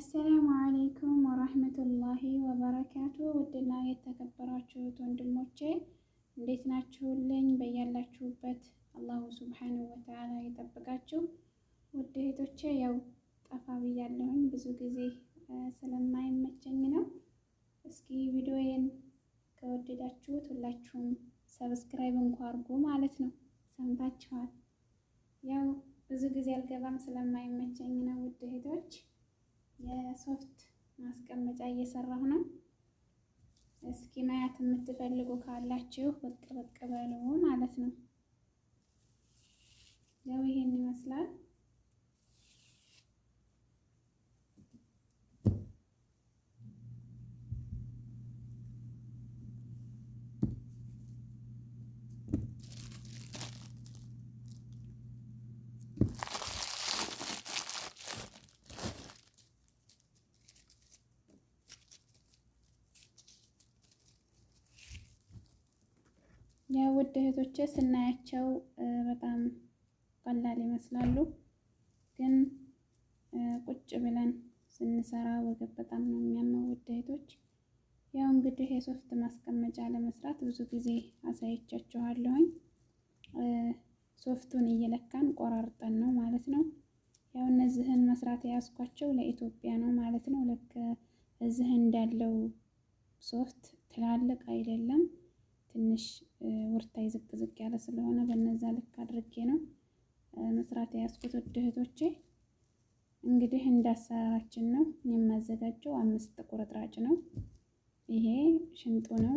አሰላሙ አለይኩም ወራህመቱላሂ ወበረካቱ። ውድና የተከበራችሁ ወንድሞቼ እንዴት ናችሁልኝ? በያላችሁበት አላሁ ሱብሓነሁ ወተዓላ ይጠብቃችሁ። ውድ እህቶቼ ያው ጠፋ ብያለሁኝ ብዙ ጊዜ ስለማይመቸኝ ነው። እስኪ ቪዲዮዬን ከወደዳችሁት ሁላችሁም ሰብስክራይብ እንኳን አድርጉ ማለት ነው። ሰምታችኋል። ያው ብዙ ጊዜ አልገባም ስለማይመቸኝ ነው ውድ እህቶች። የሶፍት ማስቀመጫ እየሰራሁ ነው። እስኪ ማየት የምትፈልጉ ካላችሁ ብቅ ብቅ በሉ ማለት ነው። ያው ይሄን ይመስላል። ውድ እህቶቼ ስናያቸው በጣም ቀላል ይመስላሉ፣ ግን ቁጭ ብለን ስንሰራ ወገብ በጣም ነው የሚያመው ውድ እህቶች። ያው እንግዲህ የሶፍት ማስቀመጫ ለመስራት ብዙ ጊዜ አሳይቻችኋለሁኝ። ሶፍቱን እየለካን ቆራርጠን ነው ማለት ነው። ያው እነዚህን መስራት የያዝኳቸው ለኢትዮጵያ ነው ማለት ነው። ልክ እዚህ እንዳለው ሶፍት ትላልቅ አይደለም፣ ትንሽ ወርታይ ዝቅ ዝቅ ያለ ስለሆነ በነዛ ልክ አድርጌ ነው መስራት የያዝኩት ውድ እህቶቼ። እንግዲህ እንዳሰራራችን ነው። እኔ የማዘጋጀው 5 ቁርጥራጭ ነው። ይሄ ሽንጡ ነው፣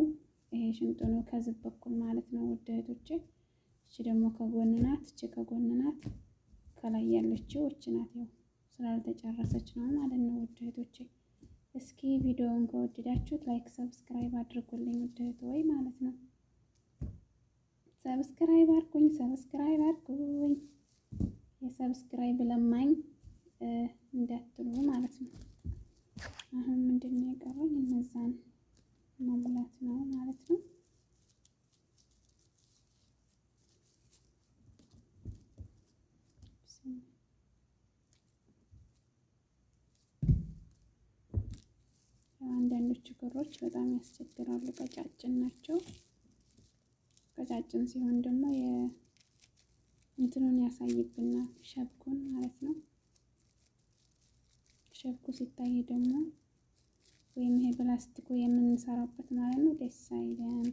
ይሄ ሽንጡ ነው ከዚህ በኩል ማለት ነው ውድ እህቶቼ። እቺ ደግሞ ከጎን ናት፣ እቺ ከጎን ናት። ከላይ ያለችው እቺ ናት። ያው ስላልተጨረሰች ነው ማለት ነው ውድ እህቶቼ። እስኪ ቪዲዮውን ከወደዳችሁት ላይክ ሰብስክራይብ አድርጉልኝ ውድ እህቶቼ ማለት ነው። ሰብስክራይብ አድርጉኝ። የሰብስክራይብ ለማኝ እንዳትሉ ማለት ነው። አሁን ምንድን ነው የቀረኝ? እነዛን መሙላት ነው ማለት ነው። አንዳንዶቹ ክሮች በጣም ያስቸግራሉ፣ ቀጫጭን ናቸው። ቀጫጭን ሲሆን ደግሞ እንትኑን ያሳይብናል፣ ሸብኩን ማለት ነው። ሸብኩ ሲታይ ደግሞ ወይም ይሄ ፕላስቲኩ የምንሰራበት ማለት ነው ደስ አይልም።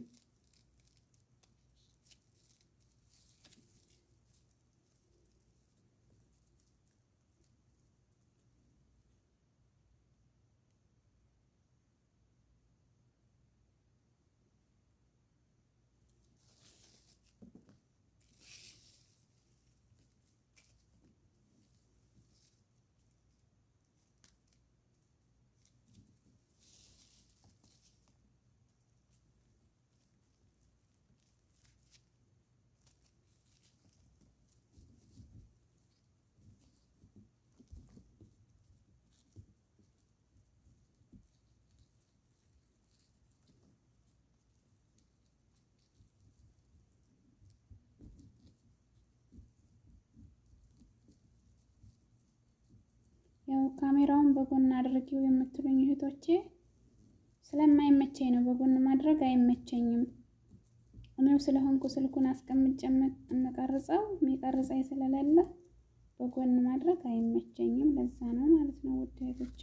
ያው ካሜራውን በጎን አድርጊው የምትሉኝ እህቶቼ ስለማይመቸኝ ነው። በጎን ማድረግ አይመቸኝም። እኔው ስለሆንኩ ስልኩን አስቀምጬ የምቀርጸው የሚቀርጸኝ ስለሌለ በጎን ማድረግ አይመቸኝም። ለዛ ነው ማለት ነው ውድ እህቶቼ።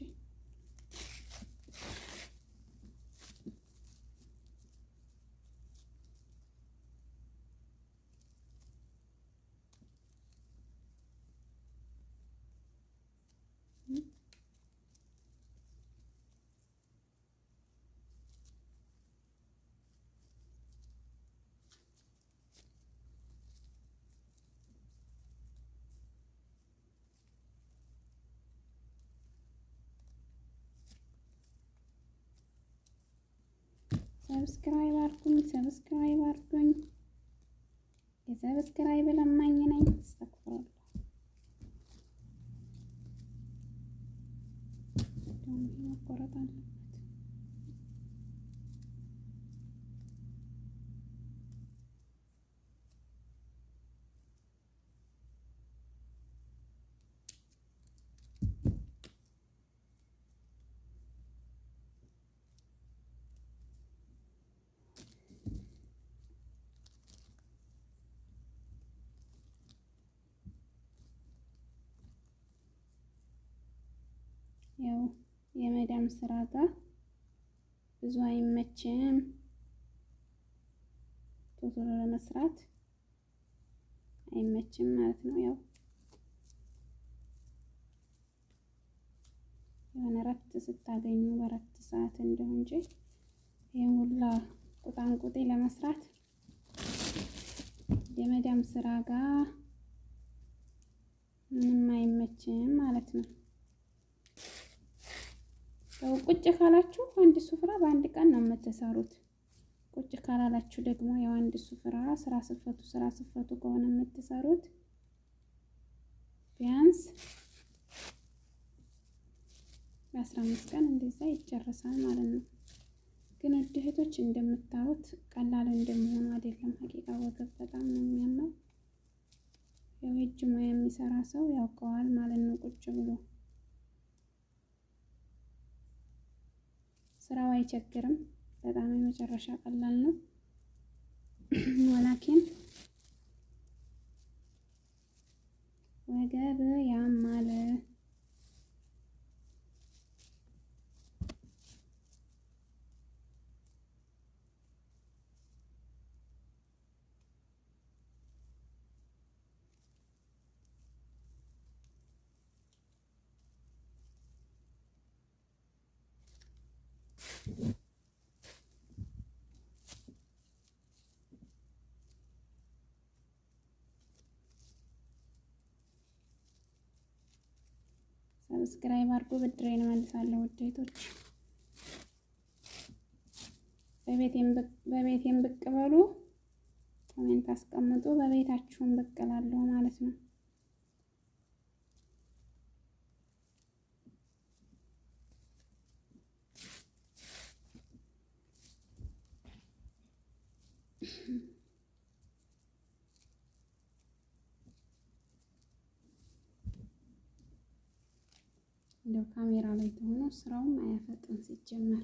ሰብስክራይብ አድርጉኝ። የሰብስክራይብ ለማኝ ነኝ። አስተክፍሩላህ መቆረጥ አለበት። ያው የመዳም ስራ ጋር ብዙ አይመችም ቶሎ ለመስራት አይመችም ማለት ነው። ያው የሆነ እረፍት ስታገኙ በእረፍት ሰዓት እንደው እንጂ ይሄን ሁላ ቁጣንቁጤ ለመስራት የመዳም ስራ ጋር ምንም አይመችም ማለት ነው። ያው ቁጭ ካላችሁ አንድ ሱፍራ በአንድ ቀን ነው የምትሰሩት። ቁጭ ካላላችሁ ደግሞ ያው አንድ ሱፍራ ስራ ስፈቱ ከሆነ የምትሰሩት ቢያንስ በ15 ቀን እንደዛ ይጨርሳል ማለት ነው። ግን ውድ እህቶች እንደምታዩት ቀላል እንደመሆኑ አይደለም። ሀቂቃ ወገብ በጣም ነው የሚያመው። ያው እጅ ሙያ የሚሰራ ሰው ያውቀዋል ማለት ነው። ቁጭ ብሎ ስራው አይቸግርም። በጣም የመጨረሻ ቀላል ነው። ወላኪን ወገብ ያማል። ሰብስክራይብ አድርጎ ብድሬን እመልሳለሁ። ውዴቶች በቤቴም ብቅ በሉ፣ ኮሜንት አስቀምጡ። በቤታችሁም ብቅ እላለሁ ማለት ነው። እንደው ካሜራ ላይ ተሆኖ ስራውም አያፈጥን ሲጀመር